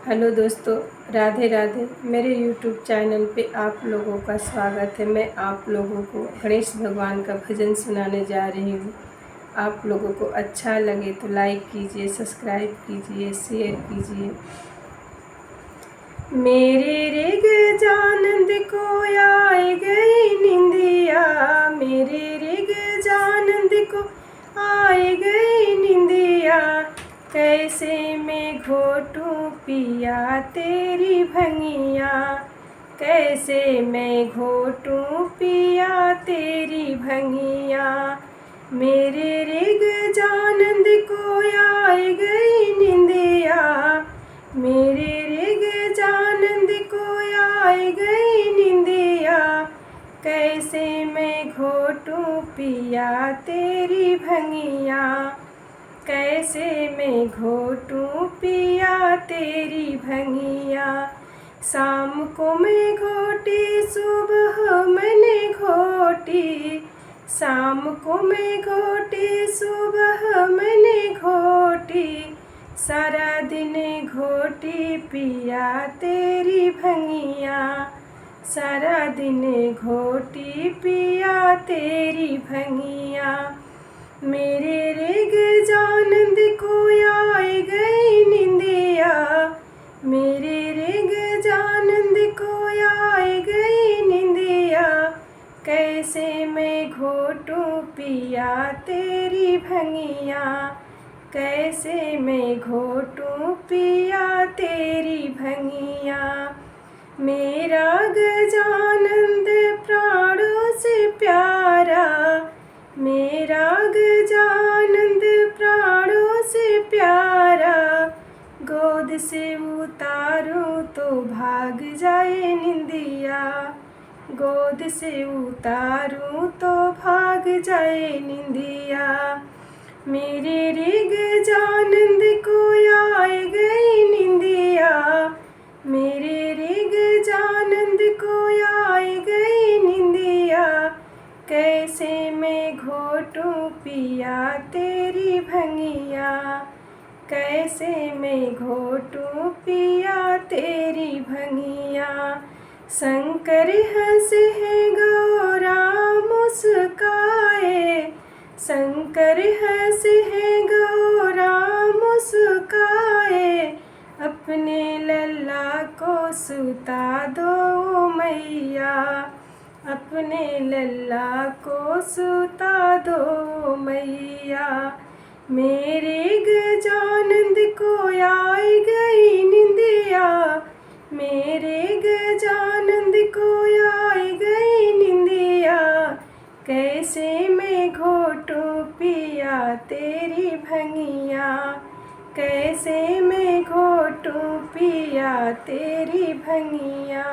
Hello दोस्तों, राधे राधे। मेरे YouTube channel पे आप लोगों का स्वागत है। मैं आप लोगों को गणेश भगवान का भजन सुनाने जा रही हूँ। आप लोगों को अच्छा लगे तो लाइक कीजिए, सब्सक्राइब कीजिए, शेयर कीजिए। मेरे रे गजानंद को आए गई निंदिया, मेरे रे गजानंद को आए गई निंदिया। कैसे मैं घोटूं पिया तेरी भंगिया, कैसे मैं घोटूं पिया तेरी भंगिया। मेरे रे गजानंद को आए गई निंदिया, मेरे रे गजानंद को आए गई निंदिया। कैसे मैं घोटूं पिया तेरी भंगिया, कैसे मैं घोटूं पिया तेरी भंगिया। शाम को मैं घोटी, सुबह मैंने घोटी, शाम को मैं घोटी, सुबह मैंने घोटी। सारा दिन घोटी पिया तेरी भंगिया, सारा दिन घोटी पिया तेरी भंगिया। मेरे रे गजानंद को आए गई निंदिया, मेरे रे गजानंद को आए गई निंदिया। कैसे मैं घोटूं पिया तेरी भंगिया, कैसे मैं घोटूं पिया तेरी भंगिया। मेरा गजानंद प्राणों से प्यारा, मेरा गजानंद प्राणों से प्यारा। गोद से उतारूं तो भाग जाए निंदिया, गोद से उतारूं तो भाग जाए निंदिया। मेरे रे गजानंद को आए गई निंदिया, मेरे रे गजानंद को आए गई निंदिया। कैसे मैं घोटूं पिया तेरी भंगिया, कैसे मैं घोटूं पिया तेरी भंगिया। शंकर हंसे है गौरा मुस्काए, शंकर हंसे है गौरा मुस्काए। अपने लल्ला को सुता दो मैया, अपने लल्ला को सुता दो मैया। मेरे गजानंद को आए गई निंदिया, मेरे गजानंद को आए गई निंदिया। कैसे मैं घोटूं पिया तेरी भंगिया, कैसे मैं घोटूं पिया तेरी भंगिया।